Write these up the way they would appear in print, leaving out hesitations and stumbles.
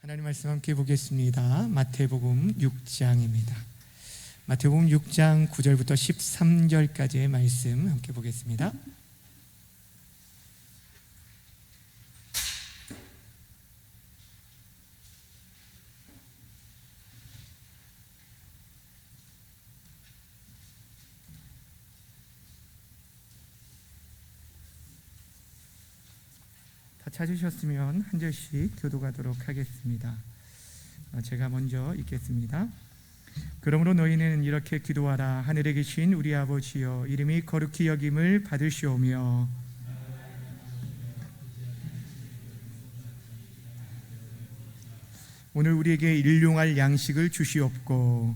하나님 말씀 함께 보겠습니다. 마태복음 6장입니다. 마태복음 6장 9절부터 13절까지의 말씀 함께 보겠습니다. 다 찾으셨으면 한 절씩 교독하도록 하겠습니다. 제가 먼저 읽겠습니다. 그러므로 너희는 이렇게 기도하라. 하늘에 계신 우리 아버지여, 이름이 거룩히 여김을 받으시오며 오늘 우리에게 일용할 양식을 주시옵고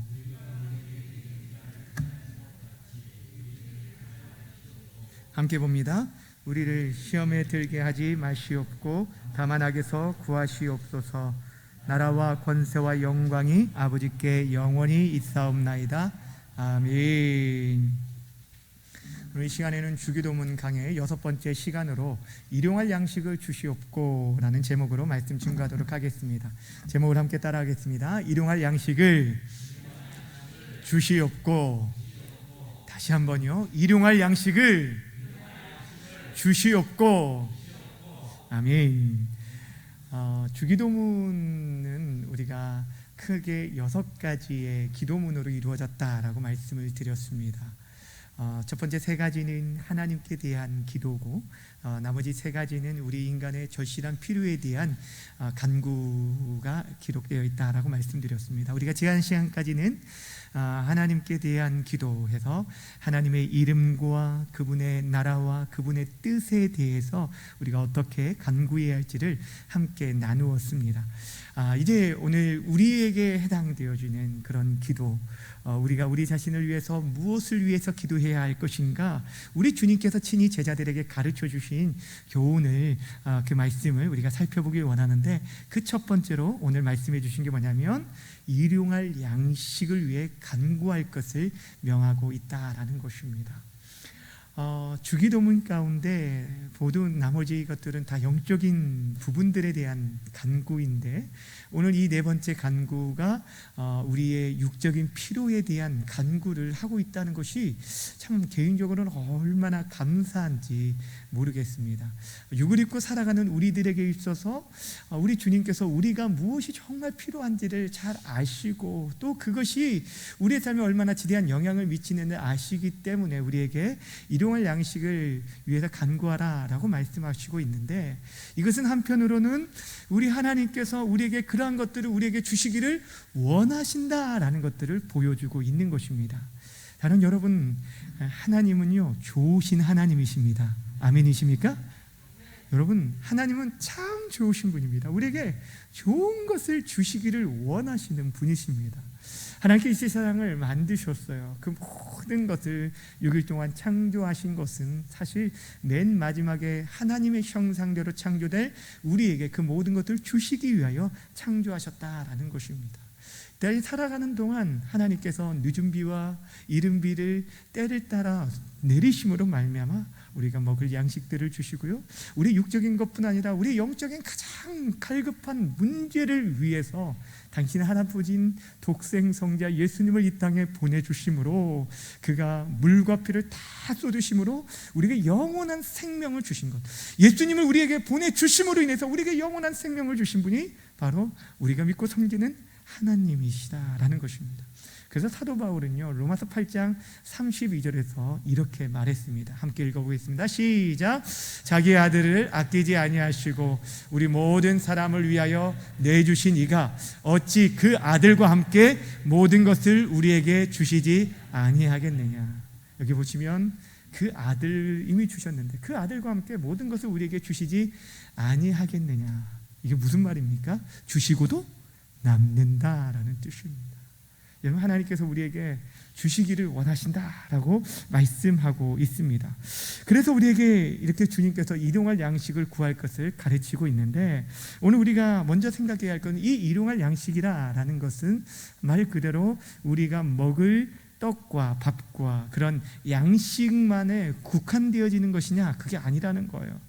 함께 봅니다. 우리를 시험에 들게 하지 마시옵고 다만 악에서 구하시옵소서. 나라와 권세와 영광이 아버지께 영원히 있사옵나이다. 아멘. 오늘 이 시간에는 주기도문 강의 6번째 시간으로 일용할 양식을 주시옵고 라는 제목으로 말씀 증거하도록 하겠습니다. 제목을 함께 따라하겠습니다. 일용할 양식을 주시옵고. 다시 한번요. 일용할 양식을 주시옵고. 아멘. 주기도문은 우리가 크게 6가지의 기도문으로 이루어졌다라고 말씀을 드렸습니다. 첫 번째 3가지는 하나님께 대한 기도고, 나머지 3가지는 우리 인간의 절실한 필요에 대한 간구가 기록되어 있다라고 말씀드렸습니다. 우리가 지난 시간까지는 하나님께 대한 기도해서 하나님의 이름과 그분의 나라와 그분의 뜻에 대해서 우리가 어떻게 간구해야 할지를 함께 나누었습니다. 이제 오늘 우리에게 해당되어지는 그런 기도, 우리가 우리 자신을 위해서 무엇을 위해서 기도해야 할 것인가, 우리 주님께서 친히 제자들에게 가르쳐 주신 교훈을, 그 말씀을 우리가 살펴보길 원하는데, 그 첫 번째로 오늘 말씀해 주신 게 뭐냐면 일용할 양식을 위해 간구할 것을 명하고 있다라는 것입니다. 주기도문 가운데 모든 나머지 것들은 다 영적인 부분들에 대한 간구인데, 오늘 이 4번째 간구가 우리의 육적인 필요에 대한 간구를 하고 있다는 것이 참 개인적으로는 얼마나 감사한지 모르겠습니다. 육을 입고 살아가는 우리들에게 있어서 우리 주님께서 우리가 무엇이 정말 필요한지를 잘 아시고, 또 그것이 우리의 삶에 얼마나 지대한 영향을 미치는지 아시기 때문에 우리에게 일용할 양식을 위해서 간구하라 라고 말씀하시고 있는데, 이것은 한편으로는 우리 하나님께서 우리에게 그러한 것들을 우리에게 주시기를 원하신다라는 것들을 보여주고 있는 것입니다. 다른 여러분, 하나님은요 좋으신 하나님이십니다. 아멘이십니까? 여러분, 하나님은 참 좋으신 분입니다. 우리에게 좋은 것을 주시기를 원하시는 분이십니다. 하나님께 이 세상을 만드셨어요. 그 모든 것을 6일 동안 창조하신 것은 사실 맨 마지막에 하나님의 형상대로 창조될 우리에게 그 모든 것들을 주시기 위하여 창조하셨다라는 것입니다. 이 살아가는 동안 하나님께서 늦은 비와 이른 비를 때를 따라 내리심으로 말미암아 우리가 먹을 양식들을 주시고요, 우리 육적인 것뿐 아니라 우리 영적인 가장 갈급한 문제를 위해서 당신 하나뿐인 독생성자 예수님을 이 땅에 보내주심으로, 그가 물과 피를 다 쏟으심으로 우리에게 영원한 생명을 주신 것, 예수님을 우리에게 보내주심으로 인해서 우리에게 영원한 생명을 주신 분이 바로 우리가 믿고 섬기는 하나님이시다라는 것입니다. 그래서 사도 바울은요 로마서 8장 32절에서 이렇게 말했습니다. 함께 읽어보겠습니다. 시작. 자기의 아들을 아끼지 아니하시고 우리 모든 사람을 위하여 내주신 이가 어찌 그 아들과 함께 모든 것을 우리에게 주시지 아니하겠느냐. 여기 보시면 그 아들 이미 주셨는데 그 아들과 함께 모든 것을 우리에게 주시지 아니하겠느냐. 이게 무슨 말입니까? 주시고도 남는다라는 뜻입니다. 여러분, 하나님께서 우리에게 주시기를 원하신다라고 말씀하고 있습니다. 그래서 우리에게 이렇게 주님께서 일용할 양식을 구할 것을 가르치고 있는데, 오늘 우리가 먼저 생각해야 할 건 이 일용할 양식이라는 것은 말 그대로 우리가 먹을 떡과 밥과 그런 양식만에 국한되어지는 것이냐, 그게 아니라는 거예요.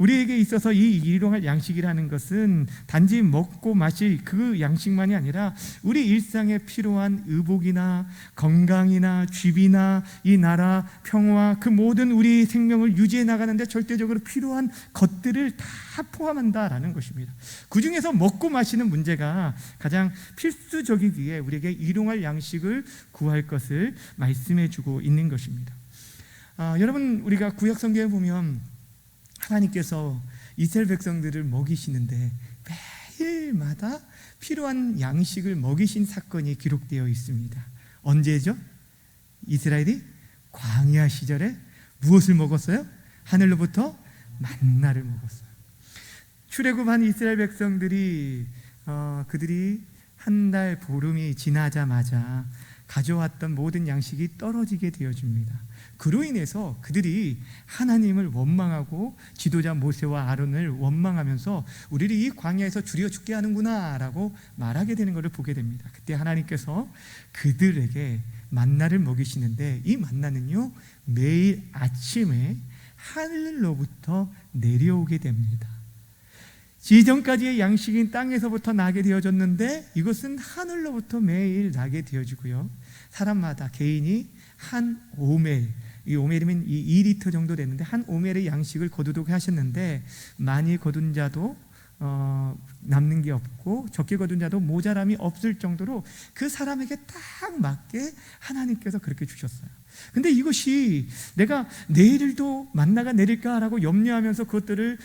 우리에게 있어서 이 일용할 양식이라는 것은 단지 먹고 마실 그 양식만이 아니라 우리 일상에 필요한 의복이나 건강이나 쥐비나 이 나라 평화, 그 모든 우리 생명을 유지해 나가는데 절대적으로 필요한 것들을 다 포함한다라는 것입니다. 그 중에서 먹고 마시는 문제가 가장 필수적이기에 우리에게 일용할 양식을 구할 것을 말씀해 주고 있는 것입니다. 여러분, 우리가 구약 성경에 보면 하나님께서 이스라엘 백성들을 먹이시는데 매일마다 필요한 양식을 먹이신 사건이 기록되어 있습니다. 언제죠? 이스라엘이 광야 시절에 무엇을 먹었어요? 하늘로부터 만나를 먹었어요. 출애굽한 이스라엘 백성들이 그들이 한 달 보름이 지나자마자 가져왔던 모든 양식이 떨어지게 되어집니다. 그로 인해서 그들이 하나님을 원망하고 지도자 모세와 아론을 원망하면서 우리를 이 광야에서 죽여 죽게 하는구나 라고 말하게 되는 것을 보게 됩니다. 그때 하나님께서 그들에게 만나를 먹이시는데, 이 만나는요 매일 아침에 하늘로부터 내려오게 됩니다. 이전까지의 양식인 땅에서부터 나게 되어졌는데 이것은 하늘로부터 매일 나게 되어지고요, 사람마다 개인이 한 오멜, 이 오멜이면 2리터 정도 되는데 한 오멜의 양식을 거두도록 하셨는데, 많이 거둔 자도 남는 게 없고 적게 거둔 자도 모자람이 없을 정도로 그 사람에게 딱 맞게 하나님께서 그렇게 주셨어요. 근데 이것이 내가 내일도 만나가 내릴까라고 염려하면서 그것들을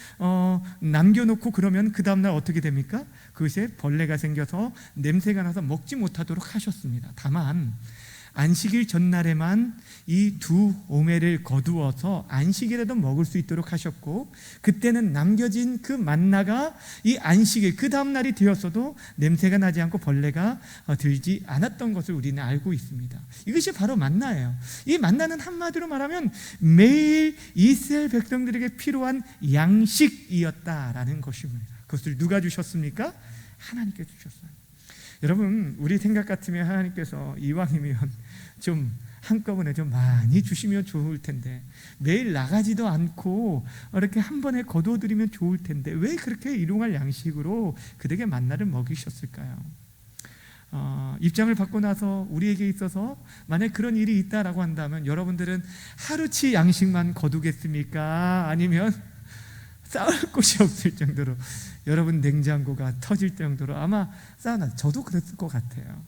남겨놓고 그러면 그 다음날 어떻게 됩니까? 그것에 벌레가 생겨서 냄새가 나서 먹지 못하도록 하셨습니다. 다만 안식일 전날에만 이 2오멜을 거두어서 안식일에도 먹을 수 있도록 하셨고, 그때는 남겨진 그 만나가 이 안식일 그 다음 날이 되었어도 냄새가 나지 않고 벌레가 들지 않았던 것을 우리는 알고 있습니다. 이것이 바로 만나예요. 이 만나는 한마디로 말하면 매일 이스라엘 백성들에게 필요한 양식이었다라는 것입니다. 그것을 누가 주셨습니까? 하나님께 주셨어요. 여러분, 우리 생각 같으면 하나님께서 이왕이면 좀 한꺼번에 좀 많이 주시면 좋을 텐데, 매일 나가지도 않고 이렇게 한 번에 거두어드리면 좋을 텐데 왜 그렇게 일용할 양식으로 그들에게 만나를 먹이셨을까요? 입장을 받고 나서 우리에게 있어서 만약 그런 일이 있다라고 한다면 여러분들은 하루치 양식만 거두겠습니까? 아니면 쌓을 곳이 없을 정도로 여러분 냉장고가 터질 정도로 아마 쌓아놔. 저도 그랬을 것 같아요.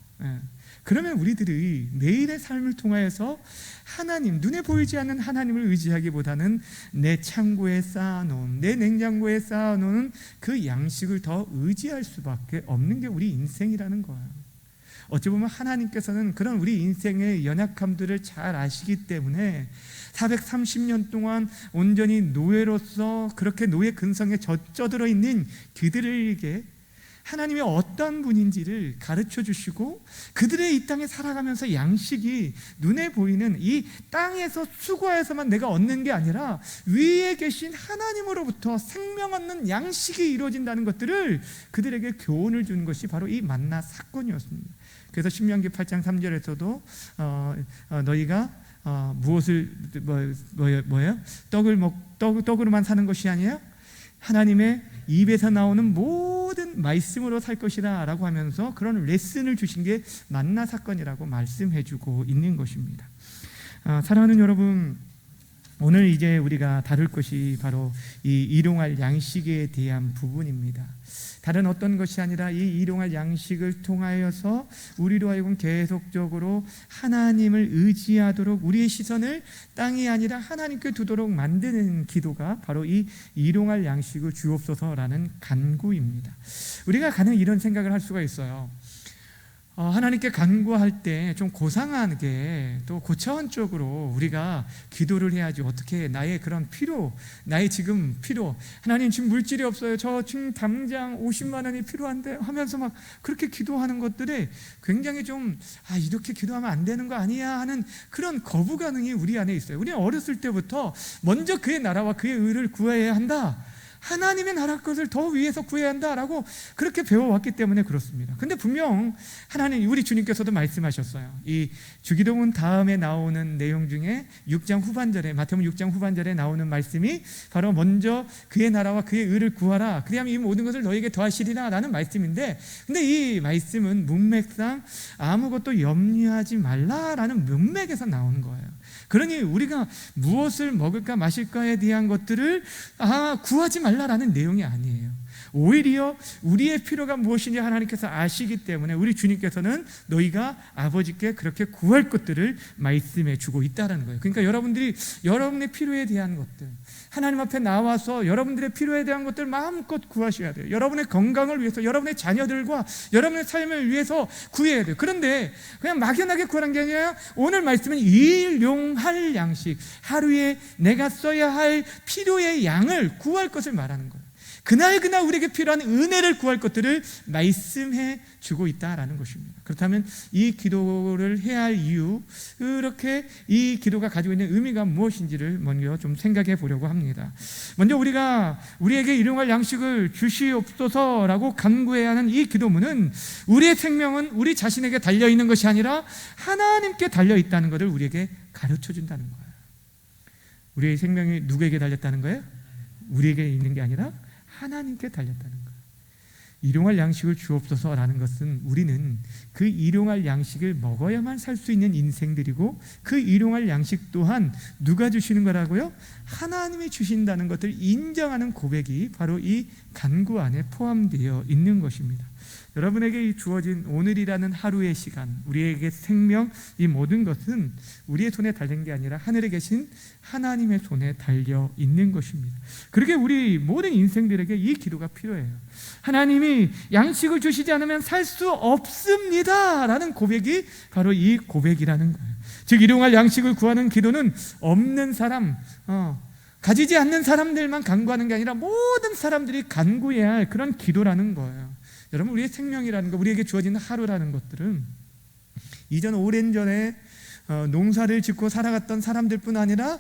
그러면 우리들이 매일의 삶을 통하여서 하나님, 눈에 보이지 않는 하나님을 의지하기보다는 내 창고에 쌓아놓은, 내 냉장고에 쌓아놓은 그 양식을 더 의지할 수밖에 없는 게 우리 인생이라는 거예요. 어찌 보면 하나님께서는 그런 우리 인생의 연약함들을 잘 아시기 때문에 430년 동안 온전히 노예로서 그렇게 노예 근성에 젖어들어 있는 그들에게 하나님이 어떤 분인지를 가르쳐 주시고, 그들의 이 땅에 살아가면서 양식이 눈에 보이는 이 땅에서 수고해서만 내가 얻는 게 아니라 위에 계신 하나님으로부터 생명 얻는 양식이 이루어진다는 것들을 그들에게 교훈을 주는 것이 바로 이 만나 사건이었습니다. 그래서 신명기 8장 3절에서도 너희가 무엇을 뭐예요? 떡으로만 사는 것이 아니라 하나님의 입에서 나오는 모든 말씀으로 살 것이다 라고 하면서 그런 레슨을 주신 게 만나 사건이라고 말씀해주고 있는 것입니다. 사랑하는 여러분, 오늘 이제 우리가 다룰 것이 바로 이 일용할 양식에 대한 부분입니다. 다른 어떤 것이 아니라 이 일용할 양식을 통하여서 우리로 하여금 계속적으로 하나님을 의지하도록 우리의 시선을 땅이 아니라 하나님께 두도록 만드는 기도가 바로 이 일용할 양식을 주옵소서라는 간구입니다. 우리가 가능 이런 생각을 할 수가 있어요. 하나님께 간구할 때 좀 고상하게 또 고차원적으로 우리가 기도를 해야지. 어떻게 나의 그런 필요, 나의 지금 필요, 하나님 지금 물질이 없어요, 저 지금 당장 50만 원이 필요한데 하면서 막 그렇게 기도하는 것들에 굉장히 좀 이렇게 기도하면 안 되는 거 아니야 하는 그런 거부감이 우리 안에 있어요. 우리는 어렸을 때부터 먼저 그의 나라와 그의 의를 구해야 한다 하나님의 나라 것을 더 위해서 구해야 한다라고 그렇게 배워왔기 때문에 그렇습니다. 근데 분명 하나님, 우리 주님께서도 말씀하셨어요. 이 주기도문 다음에 나오는 내용 중에 6장 후반절에, 마태복음 6장 후반절에 나오는 말씀이 바로 먼저 그의 나라와 그의 의를 구하라, 그리하면 이 모든 것을 너에게 더하시리라 라는 말씀인데, 근데 이 말씀은 문맥상 아무것도 염려하지 말라라는 문맥에서 나오는 거예요. 그러니 우리가 무엇을 먹을까 마실까에 대한 것들을 구하지 말라라는 내용이 아니에요. 오히려 우리의 필요가 무엇인지 하나님께서 아시기 때문에 우리 주님께서는 너희가 아버지께 그렇게 구할 것들을 말씀해 주고 있다는 거예요. 그러니까 여러분들이 여러분의 필요에 대한 것들, 하나님 앞에 나와서 여러분들의 필요에 대한 것들 마음껏 구하셔야 돼요. 여러분의 건강을 위해서, 여러분의 자녀들과 여러분의 삶을 위해서 구해야 돼요. 그런데 그냥 막연하게 구하는 게 아니라 오늘 말씀은 일용할 양식, 하루에 내가 써야 할 필요의 양을 구할 것을 말하는 거예요. 그날 우리에게 필요한 은혜를 구할 것들을 말씀해 주고 있다라는 것입니다. 그렇다면 이 기도를 해야 할 이유, 그렇게 이 기도가 가지고 있는 의미가 무엇인지를 먼저 좀 생각해 보려고 합니다. 먼저 우리에게 일용할 양식을 주시옵소서라고 간구해야 하는 이 기도문은 우리의 생명은 우리 자신에게 달려있는 것이 아니라 하나님께 달려있다는 것을 우리에게 가르쳐 준다는 거예요. 우리의 생명이 누구에게 달렸다는 거예요? 우리에게 있는 게 아니라 하나님께 달렸다는 거예요. 일용할 양식을 주옵소서라는 것은 우리는 그 일용할 양식을 먹어야만 살 수 있는 인생들이고, 그 일용할 양식 또한 누가 주시는 거라고요? 하나님이 주신다는 것을 인정하는 고백이 바로 이 간구 안에 포함되어 있는 것입니다. 여러분에게 주어진 오늘이라는 하루의 시간, 우리에게 생명, 이 모든 것은 우리의 손에 달린 게 아니라 하늘에 계신 하나님의 손에 달려 있는 것입니다. 그렇게 우리 모든 인생들에게 이 기도가 필요해요. 하나님이 양식을 주시지 않으면 살 수 없습니다 라는 고백이 바로 이 고백이라는 거예요. 즉 일용할 양식을 구하는 기도는 없는 사람, 가지지 않는 사람들만 간구하는 게 아니라 모든 사람들이 간구해야 할 그런 기도라는 거예요. 여러분, 우리의 생명이라는 것, 우리에게 주어진 하루라는 것들은 이전 오랜 전에 농사를 짓고 살아갔던 사람들뿐 아니라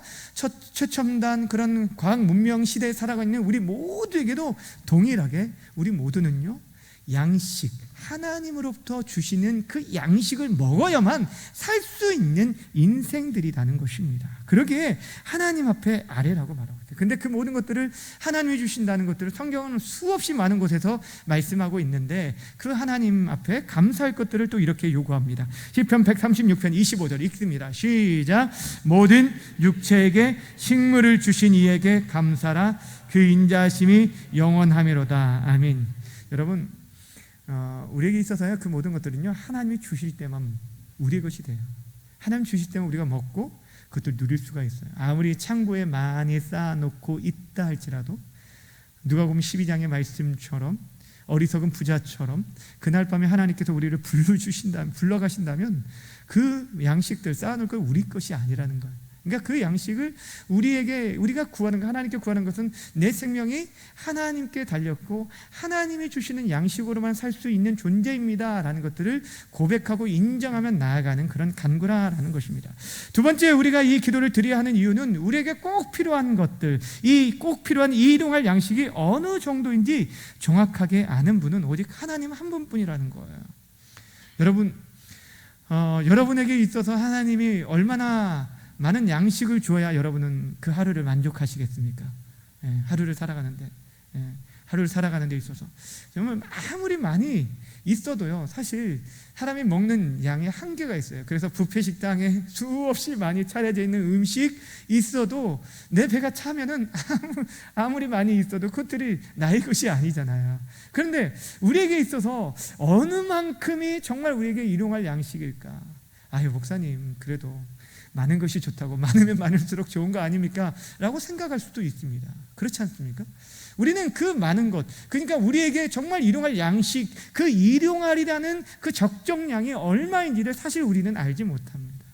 최첨단 그런 과학 문명 시대에 살아가고 있는 우리 모두에게도 동일하게 우리 모두는요, 양식, 하나님으로부터 주시는 그 양식을 먹어야만 살 수 있는 인생들이라는 것입니다. 그러기에 하나님 앞에 아뢰라고 말하고 있어요. 근데 그 모든 것들을 하나님이 주신다는 것들을 성경은 수없이 많은 곳에서 말씀하고 있는데, 그 하나님 앞에 감사할 것들을 또 이렇게 요구합니다. 시편 136편 25절 읽습니다. 시작. 모든 육체에게 식물을 주신 이에게 감사라. 그 인자하심이 영원하미로다. 아멘. 여러분, 우리에게 있어서요, 그 모든 것들은요, 하나님이 주실 때만 우리의 것이 돼요. 하나님 주실 때만 우리가 먹고 그것을 누릴 수가 있어요. 아무리 창고에 많이 쌓아놓고 있다 할지라도, 누가복음 12장의 말씀처럼 어리석은 부자처럼 그날 밤에 하나님께서 우리를 불러가신다면 그 양식들 쌓아놓을 건 우리 것이 아니라는 거예요. 그러니까 그 양식을 우리가 구하는 것, 하나님께 구하는 것은 내 생명이 하나님께 달렸고 하나님이 주시는 양식으로만 살 수 있는 존재입니다 라는 것들을 고백하고 인정하며 나아가는 그런 간구라는 것입니다. 두 번째, 우리가 이 기도를 드려야 하는 이유는 우리에게 꼭 필요한 것들, 이 꼭 필요한 이 일용할 양식이 어느 정도인지 정확하게 아는 분은 오직 하나님 한 분뿐이라는 거예요. 여러분, 여러분에게 있어서 하나님이 얼마나 많은 양식을 주어야 여러분은 그 하루를 만족하시겠습니까? 하루를 살아가는데, 하루를 살아가는 데 있어서 정말 아무리 많이 있어도요, 사실 사람이 먹는 양의 한계가 있어요. 그래서 뷔페 식당에 수없이 많이 차려져 있는 음식 있어도 내 배가 차면은 아무리 많이 있어도 그것들이 나의 것이 아니잖아요. 그런데 우리에게 있어서 어느 만큼이 정말 우리에게 일용할 양식일까? 아유, 목사님, 그래도 많은 것이 좋다고, 많으면 많을수록 좋은 거 아닙니까? 라고 생각할 수도 있습니다. 그렇지 않습니까? 우리는 그 많은 것, 그러니까 우리에게 정말 일용할 양식, 그 일용할이라는 그 적정량이 얼마인지를 사실 우리는 알지 못합니다.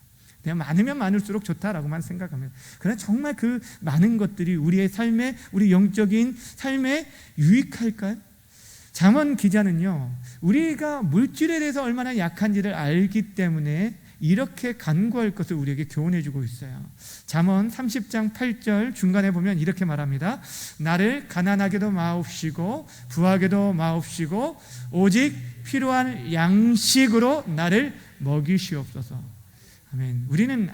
그냥 많으면 많을수록 좋다라고만 생각하면, 그러나 정말 그 많은 것들이 우리의 삶에, 우리 영적인 삶에 유익할까요? 잠언 기자는요, 우리가 물질에 대해서 얼마나 약한지를 알기 때문에 이렇게 간구할 것을 우리에게 교훈해 주고 있어요. 잠언 30장 8절 중간에 보면 이렇게 말합니다. 나를 가난하게도 마옵시고 부하게도 마옵시고 오직 필요한 양식으로 나를 먹이시옵소서. 아멘. 우리는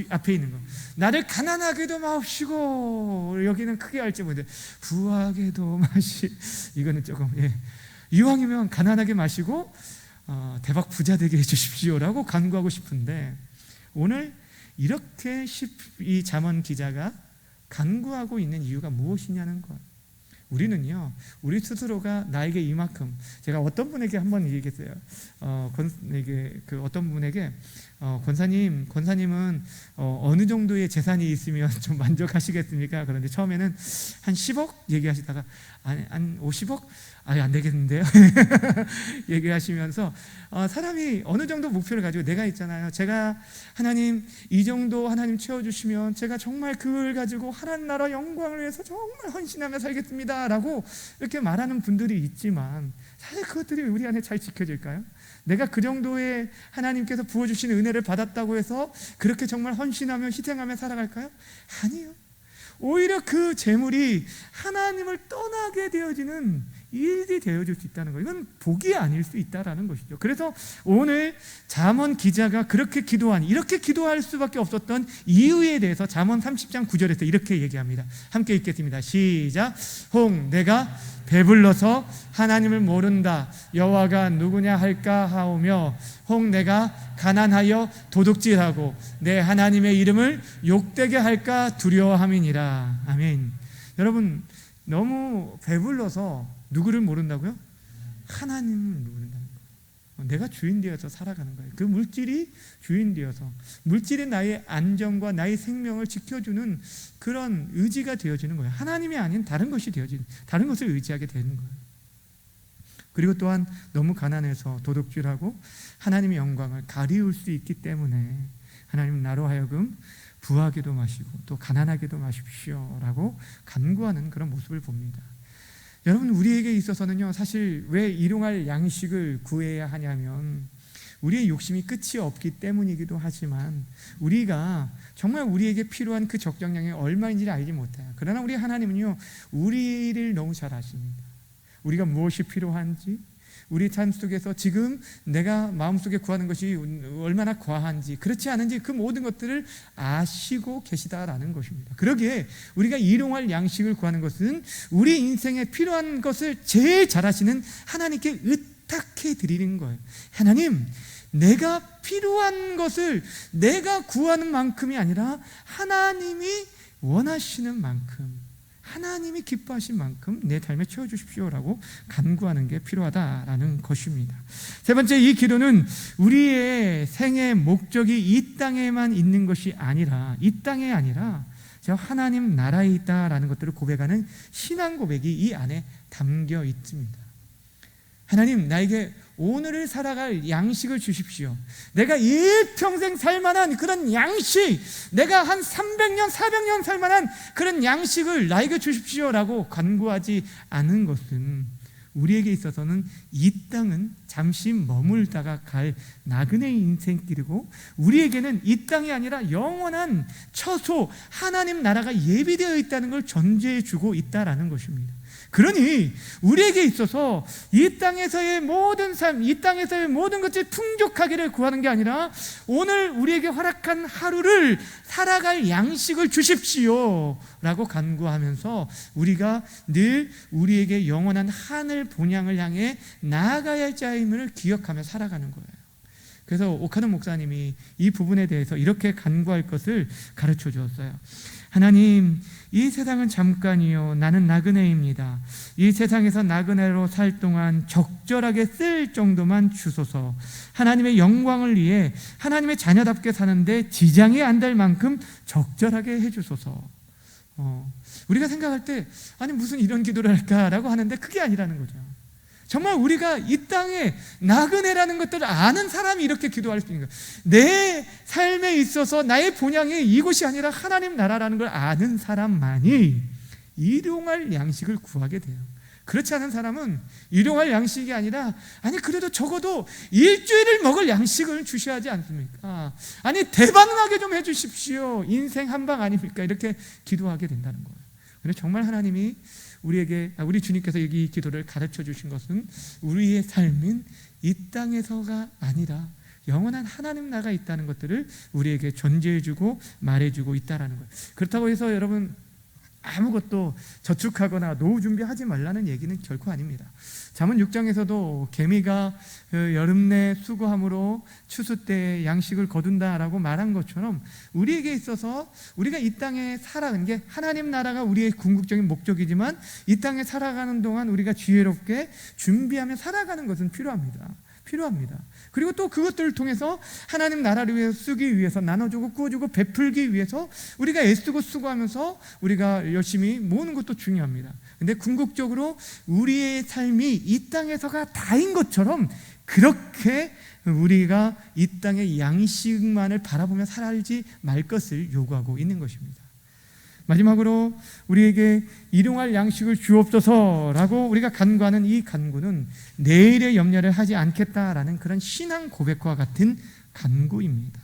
앞에 있는 거, 나를 가난하게도 마옵시고, 여기는 크게 할지 모르는데 부하게도 이거는 조금 이왕이면 가난하게 마시고 대박 부자 되게 해주십시오라고 간구하고 싶은데, 오늘 이렇게 이 잠언 기자가 간구하고 있는 이유가 무엇이냐는 것. 우리는요, 우리 스스로가 나에게 이만큼, 제가 어떤 분에게 한번 얘기했어요. 어떤 분에게 권사님은 어느 정도의 재산이 있으면 좀 만족하시겠습니까? 그런데 처음에는 한 10억 얘기하시다가 한 50억? 안 되겠는데요? 얘기하시면서 사람이 어느 정도 목표를 가지고, 내가 있잖아요, 제가 하나님 이 정도 하나님 채워주시면 제가 정말 그걸 가지고 하나님 나라 영광을 위해서 정말 헌신하며 살겠습니다 라고 이렇게 말하는 분들이 있지만, 사실 그것들이 우리 안에 잘 지켜질까요? 내가 그 정도의 하나님께서 부어주신 은혜를 받았다고 해서 그렇게 정말 헌신하며 희생하며 살아갈까요? 아니요. 오히려 그 재물이 하나님을 떠나게 되어지는 일이 되어줄 수 있다는 거, 이건 복이 아닐 수 있다라는 것이죠. 그래서 오늘 잠언 기자가 이렇게 기도할 수밖에 없었던 이유에 대해서 잠언 30장 9절에서 이렇게 얘기합니다. 함께 읽겠습니다. 시작. 홍 내가 배불러서 하나님을 모른다 여호와가 누구냐 할까 하오며, 홍 내가 가난하여 도둑질하고 내 하나님의 이름을 욕되게 할까 두려워함이니라. 아멘. 여러분, 너무 배불러서 누구를 모른다고요? 하나님을 모른다는 거예요. 내가 주인 되어서 살아가는 거예요. 그 물질이 주인 되어서, 물질이 나의 안정과 나의 생명을 지켜주는 그런 의지가 되어지는 거예요. 하나님이 아닌 다른 것이 되어지는, 다른 것을 의지하게 되는 거예요. 그리고 또한 너무 가난해서 도둑질하고 하나님의 영광을 가리울 수 있기 때문에 하나님 나로 하여금 부하게도 마시고 또 가난하게도 마십시오라고 간구하는 그런 모습을 봅니다. 여러분, 우리에게 있어서는요, 사실 왜 일용할 양식을 구해야 하냐면 우리의 욕심이 끝이 없기 때문이기도 하지만, 우리가 정말 우리에게 필요한 그 적정량이 얼마인지를 알지 못해요. 그러나 우리 하나님은요, 우리를 너무 잘 아십니다. 우리가 무엇이 필요한지, 우리 삶 속에서 지금 내가 마음속에 구하는 것이 얼마나 과한지, 그렇지 않은지 그 모든 것들을 아시고 계시다라는 것입니다. 그러기에 우리가 일용할 양식을 구하는 것은 우리 인생에 필요한 것을 제일 잘 아시는 하나님께 의탁해 드리는 거예요. 하나님, 내가 필요한 것을 내가 구하는 만큼이 아니라 하나님이 원하시는 만큼, 하나님이 기뻐하신 만큼 내 삶에 채워주십시오라고 간구하는 게 필요하다라는 것입니다. 세 번째, 이 기도는 우리의 생의 목적이 이 땅에만 있는 것이 아니라, 이 땅에 아니라 저 하나님 나라에 있다라는 것들을 고백하는 신앙 고백이 이 안에 담겨 있습니다. 하나님, 나에게 오늘을 살아갈 양식을 주십시오. 내가 일평생 살만한 그런 양식, 내가 한 300년, 400년 살만한 그런 양식을 나에게 주십시오라고 간구하지 않은 것은, 우리에게 있어서는 이 땅은 잠시 머물다가 갈 나그네 인생길이고, 우리에게는 이 땅이 아니라 영원한 처소 하나님 나라가 예비되어 있다는 걸 전제해 주고 있다라는 것입니다. 그러니 우리에게 있어서 이 땅에서의 모든 삶, 이 땅에서의 모든 것이 풍족하기를 구하는 게 아니라, 오늘 우리에게 허락한 하루를 살아갈 양식을 주십시오 라고 간구하면서 우리가 늘 우리에게 영원한 하늘 본향을 향해 나아가야 할 자임을 기억하며 살아가는 거예요. 그래서 오카노 목사님이 이 부분에 대해서 이렇게 간구할 것을 가르쳐 주었어요. 하나님, 이 세상은 잠깐이요, 나는 나그네입니다. 이 세상에서 나그네로 살 동안 적절하게 쓸 정도만 주소서. 하나님의 영광을 위해 하나님의 자녀답게 사는데 지장이 안 될 만큼 적절하게 해주소서. 우리가 생각할 때, 아니 무슨 이런 기도를 할까라고 하는데 그게 아니라는 거죠. 정말 우리가 이 땅에 나그네라는 것들을 아는 사람이 이렇게 기도할 수 있는 거예요. 내 삶에 있어서 나의 본향이 이곳이 아니라 하나님 나라라는 걸 아는 사람만이 일용할 양식을 구하게 돼요. 그렇지 않은 사람은 일용할 양식이 아니라 아니 그래도 적어도 일주일을 먹을 양식을 주셔야 하지 않습니까? 아니 대박나게 좀 해주십시오. 인생 한방 아닙니까? 이렇게 기도하게 된다는 거예요. 그런데 정말 하나님이 우리 주님께서 이 기도를 가르쳐 주신 것은 우리의 삶은 이 땅에서가 아니라 영원한 하나님 나라가 있다는 것들을 우리에게 전제해주고 말해주고 있다는 거예요. 그렇다고 해서 여러분 아무것도 저축하거나 노후 준비하지 말라는 얘기는 결코 아닙니다. 잠언 6장에서도 개미가 여름 내 수고함으로 추수 때 양식을 거둔다라고 말한 것처럼 우리에게 있어서 우리가 이 땅에 살아가는 게 하나님 나라가 우리의 궁극적인 목적이지만 이 땅에 살아가는 동안 우리가 지혜롭게 준비하며 살아가는 것은 필요합니다. 그리고 또 그것들을 통해서 하나님 나라를 위해서 쓰기 위해서 나눠주고 구워주고 베풀기 위해서 우리가 애쓰고 수고하면서 우리가 열심히 모으는 것도 중요합니다. 근데 궁극적으로 우리의 삶이 이 땅에서가 다인 것처럼 그렇게 우리가 이 땅의 양식만을 바라보며 살지 말 것을 요구하고 있는 것입니다. 마지막으로 우리에게 일용할 양식을 주옵소서라고 우리가 간구하는 이 간구는 내일의 염려를 하지 않겠다라는 그런 신앙 고백과 같은 간구입니다.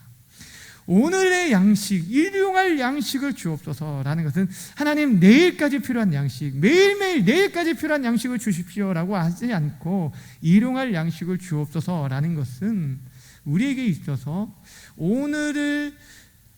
오늘의 양식, 일용할 양식을 주옵소서라는 것은 하나님 내일까지 필요한 양식, 매일매일 내일까지 필요한 양식을 주십시오라고 하지 않고 일용할 양식을 주옵소서라는 것은 우리에게 있어서 오늘을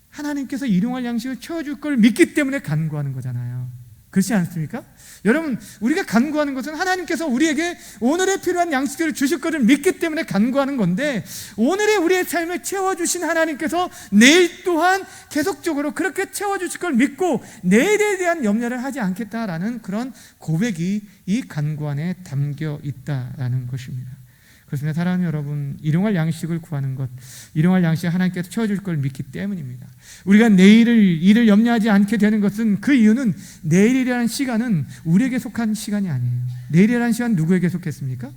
하나님께서 일용할 양식을 채워줄 걸 믿기 때문에 간구하는 거잖아요. 그렇지 않습니까? 여러분, 우리가 간구하는 것은 하나님께서 우리에게 오늘에 필요한 양식을 주실 것을 믿기 때문에 간구하는 건데, 오늘의 우리의 삶을 채워주신 하나님께서 내일 또한 계속적으로 그렇게 채워주실 걸 믿고 내일에 대한 염려를 하지 않겠다라는 그런 고백이 이 간구 안에 담겨 있다라는 것입니다. 그렇습니다. 사랑하는 여러분, 일용할 양식을 구하는 것, 일용할 양식 하나님께서 채워줄 걸 믿기 때문입니다. 우리가 일을 염려하지 않게 되는 것은 그 이유는 내일이라는 시간은 우리에게 속한 시간이 아니에요. 내일이라는 시간 누구에게 속했습니까?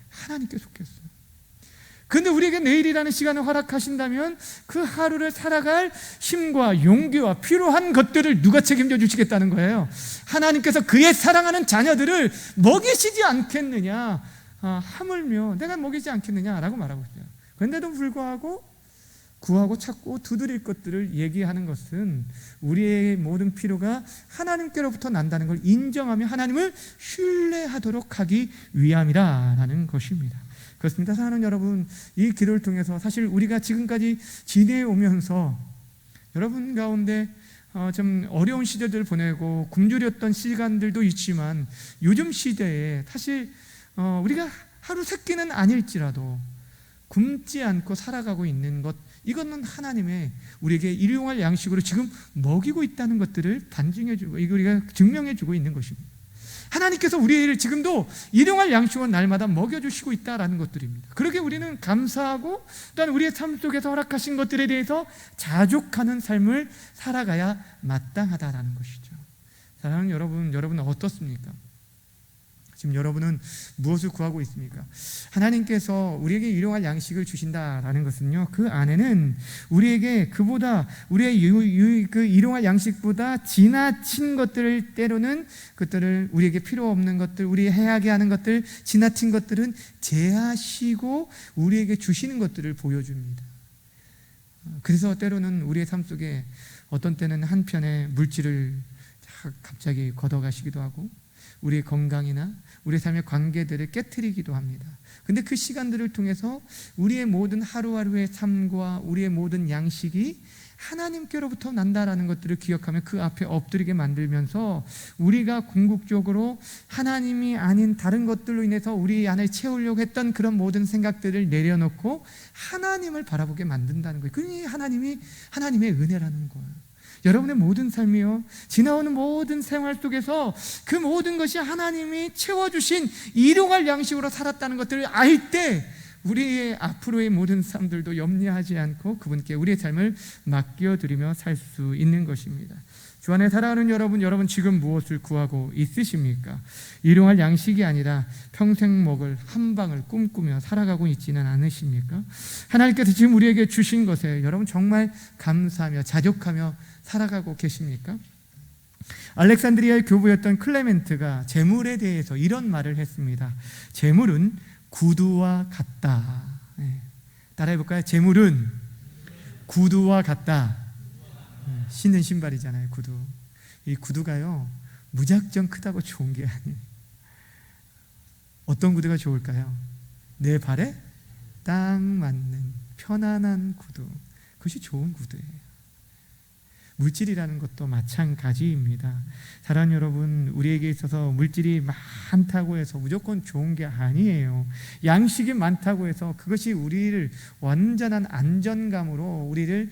하나님께 속했어요. 그런데 우리에게 내일이라는 시간을 허락하신다면 그 하루를 살아갈 힘과 용기와 필요한 것들을 누가 책임져 주시겠다는 거예요? 하나님께서 그의 사랑하는 자녀들을 먹이시지 않겠느냐, 하물며 내가 먹이지 않겠느냐라고 말하고 있어요. 그런데도 불구하고 구하고 찾고 두드릴 것들을 얘기하는 것은 우리의 모든 필요가 하나님께로부터 난다는 걸 인정하며 하나님을 신뢰하도록 하기 위함이라는 것입니다. 그렇습니다. 사랑하는 여러분, 이 기도를 통해서 사실 우리가 지금까지 지내오면서 여러분 가운데 좀 어려운 시절들을 보내고 굶주렸던 시간들도 있지만 요즘 시대에 사실 우리가 하루 세 끼는 아닐지라도 굶지 않고 살아가고 있는 것, 이것은 하나님의 우리에게 일용할 양식으로 지금 먹이고 있다는 것들을 반증해주고, 이거 우리가 증명해주고 있는 것입니다. 하나님께서 우리를 지금도 일용할 양식으로 날마다 먹여주시고 있다는 것들입니다. 그렇게 우리는 감사하고 또한 우리의 삶 속에서 허락하신 것들에 대해서 자족하는 삶을 살아가야 마땅하다는 것이죠. 사랑하는 여러분, 여러분은 어떻습니까? 지금 여러분은 무엇을 구하고 있습니까? 하나님께서 우리에게 일용할 양식을 주신다라는 것은요, 그 안에는 우리에게 그보다 우리의 그 일용할 양식보다 지나친 것들을, 때로는 그것들을 우리에게 필요 없는 것들, 우리 해하게 하는 것들, 지나친 것들은 제하시고 우리에게 주시는 것들을 보여줍니다. 그래서 때로는 우리의 삶 속에 어떤 때는 한편의 물질을 갑자기 걷어가시기도 하고 우리의 건강이나 우리의 삶의 관계들을 깨트리기도 합니다. 근데 그 시간들을 통해서 우리의 모든 하루하루의 삶과 우리의 모든 양식이 하나님께로부터 난다라는 것들을 기억하며 그 앞에 엎드리게 만들면서 우리가 궁극적으로 하나님이 아닌 다른 것들로 인해서 우리 안에 채우려고 했던 그런 모든 생각들을 내려놓고 하나님을 바라보게 만든다는 거예요. 그게 하나님의 은혜라는 거예요. 여러분의 모든 삶이요, 지나오는 모든 생활 속에서 그 모든 것이 하나님이 채워주신 일용할 양식으로 살았다는 것들을 알 때 우리의 앞으로의 모든 삶들도 염려하지 않고 그분께 우리의 삶을 맡겨드리며 살 수 있는 것입니다. 주 안에 살아가는 여러분 지금 무엇을 구하고 있으십니까? 일용할 양식이 아니라 평생 먹을 한 방을 꿈꾸며 살아가고 있지는 않으십니까? 하나님께서 지금 우리에게 주신 것에 여러분 정말 감사하며 자족하며 살아가고 계십니까? 알렉산드리아의 교부였던 클레멘트가 재물에 대해서 이런 말을 했습니다. 재물은 구두와 같다. 따라해볼까요? 재물은 구두와 같다. 신는 신발이잖아요, 구두. 이 구두가요, 무작정 크다고 좋은 게 아니에요. 어떤 구두가 좋을까요? 내 발에 딱 맞는 편안한 구두, 그것이 좋은 구두예요. 물질이라는 것도 마찬가지입니다. 사랑하는 여러분, 우리에게 있어서 물질이 많다고 해서 무조건 좋은 게 아니에요. 양식이 많다고 해서 그것이 우리를 완전한 안전감으로 우리를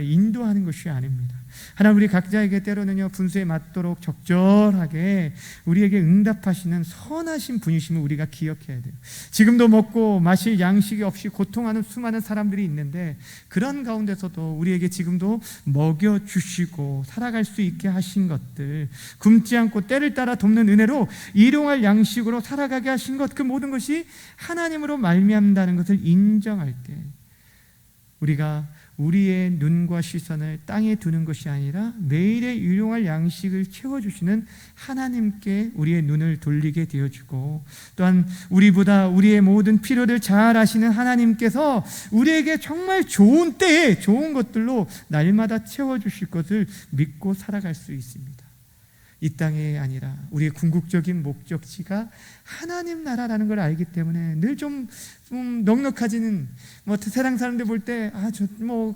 인도하는 것이 아닙니다. 하나님, 우리 각자에게 때로는요, 분수에 맞도록 적절하게 우리에게 응답하시는 선하신 분이심을 우리가 기억해야 돼요. 지금도 먹고 마실 양식이 없이 고통하는 수많은 사람들이 있는데, 그런 가운데서도 우리에게 지금도 먹여주시고 살아갈 수 있게 하신 것들, 굶지 않고 때를 따라 돕는 은혜로 일용할 양식으로 살아가게 하신 것, 그 모든 것이 하나님으로 말미암다는 것을 인정할 때, 우리가 우리의 눈과 시선을 땅에 두는 것이 아니라 매일의 일용할 양식을 채워주시는 하나님께 우리의 눈을 돌리게 되어주고, 또한 우리보다 우리의 모든 필요를 잘 아시는 하나님께서 우리에게 정말 좋은 때에 좋은 것들로 날마다 채워주실 것을 믿고 살아갈 수 있습니다. 이 땅이 아니라 우리의 궁극적인 목적지가 하나님 나라라는 걸 알기 때문에 늘 좀 넉넉하지는, 세상 사람들 볼 때 저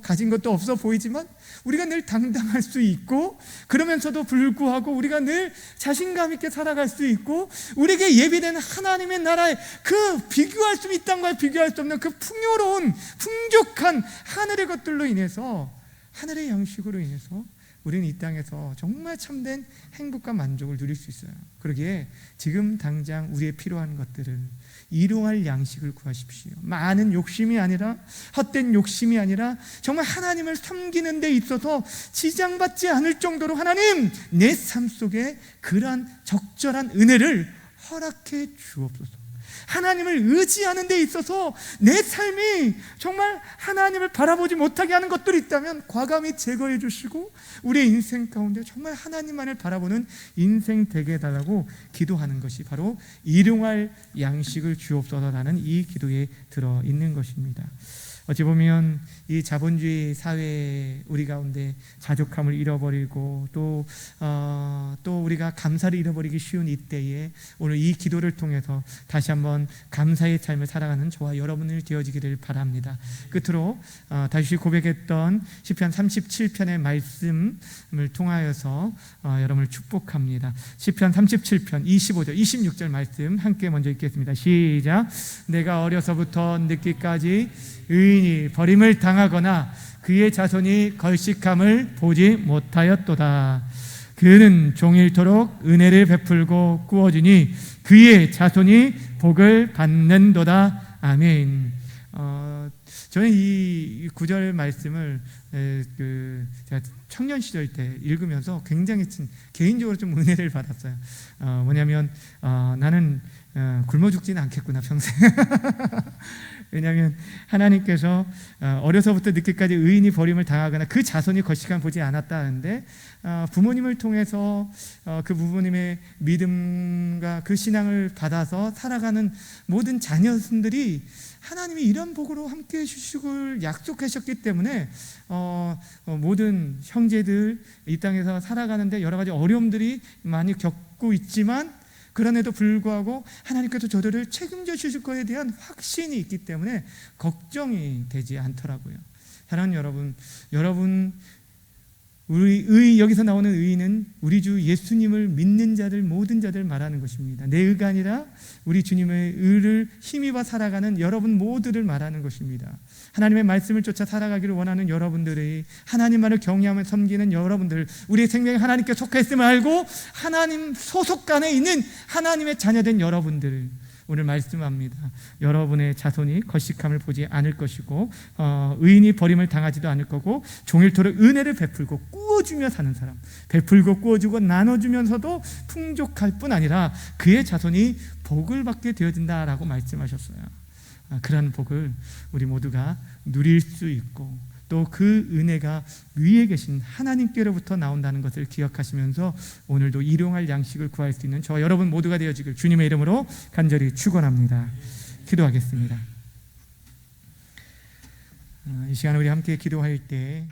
가진 것도 없어 보이지만 우리가 늘 당당할 수 있고, 그러면서도 불구하고 우리가 늘 자신감 있게 살아갈 수 있고, 우리에게 예비된 하나님의 나라에 그 비교할 수, 이 땅과 비교할 수 없는 그 풍요로운 풍족한 하늘의 것들로 인해서, 하늘의 양식으로 인해서 우리는 이 땅에서 정말 참된 행복과 만족을 누릴 수 있어요. 그러기에 지금 당장 우리의 필요한 것들을 일용할 양식을 구하십시오. 많은 욕심이 아니라, 헛된 욕심이 아니라 정말 하나님을 섬기는 데 있어서 지장받지 않을 정도로 하나님, 내 삶 속에 그러한 적절한 은혜를 허락해 주옵소서. 하나님을 의지하는 데 있어서 내 삶이 정말 하나님을 바라보지 못하게 하는 것들이 있다면 과감히 제거해 주시고, 우리의 인생 가운데 정말 하나님만을 바라보는 인생 되게 해달라고 기도하는 것이 바로 일용할 양식을 주옵소서라는 이 기도에 들어있는 것입니다. 어찌 보면 이 자본주의 사회에 우리 가운데 자족함을 잃어버리고 또 우리가 감사를 잃어버리기 쉬운 이때에 오늘 이 기도를 통해서 다시 한번 감사의 삶을 살아가는 저와 여러분을 되어지기를 바랍니다. 끝으로 다시 고백했던 시편 37편의 말씀을 통하여서 여러분을 축복합니다. 시편 37편 25절 26절 말씀 함께 먼저 읽겠습니다. 시작. 내가 어려서부터 늙기까지 의인이 버림을 당하거나 그의 자손이 걸식함을 보지 못하였도다. 그는 종일토록 은혜를 베풀고 꾸어주니 그의 자손이 복을 받는도다. 아멘. 저는 이 구절 말씀을 제가 청년 시절 때 읽으면서 굉장히 개인적으로 좀 은혜를 받았어요. 뭐냐면 나는 굶어 죽지는 않겠구나 평생. 왜냐하면 하나님께서 어려서부터 늦게까지 의인이 버림을 당하거나 그 자손이 거식함 보지 않았다 하는데, 부모님을 통해서 그 부모님의 믿음과 그 신앙을 받아서 살아가는 모든 자녀들이 하나님이 이런 복으로 함께 해주시고 약속하셨기 때문에 모든 형제들 이 땅에서 살아가는데 여러 가지 어려움들이 많이 겪고 있지만, 그럼에도 불구하고 하나님께서 저들을 책임져 주실 것에 대한 확신이 있기 때문에 걱정이 되지 않더라고요. 사랑하는 여러분, 우리 여기서 나오는 의인은 우리 주 예수님을 믿는 자들, 모든 자들 말하는 것입니다. 내 의가 아니라 우리 주님의 의를 힘입어 살아가는 여러분 모두를 말하는 것입니다. 하나님의 말씀을 쫓아 살아가기를 원하는 여러분들이, 하나님만을 경외하며 섬기는 여러분들, 우리의 생명이 하나님께 속했음을 알고 하나님 소속간에 있는 하나님의 자녀된 여러분들, 오늘 말씀합니다. 여러분의 자손이 거식함을 보지 않을 것이고 의인이 버림을 당하지도 않을 거고, 종일토록 은혜를 베풀고 꾸어주며 사는 사람, 베풀고 꾸어주고 나눠주면서도 풍족할 뿐 아니라 그의 자손이 복을 받게 되어진다라고 말씀하셨어요. 그러한 복을 우리 모두가 누릴 수 있고, 또 그 은혜가 위에 계신 하나님께로부터 나온다는 것을 기억하시면서 오늘도 일용할 양식을 구할 수 있는 저와 여러분 모두가 되어지길 주님의 이름으로 간절히 축원합니다. 기도하겠습니다. 이 시간 우리 함께 기도할 때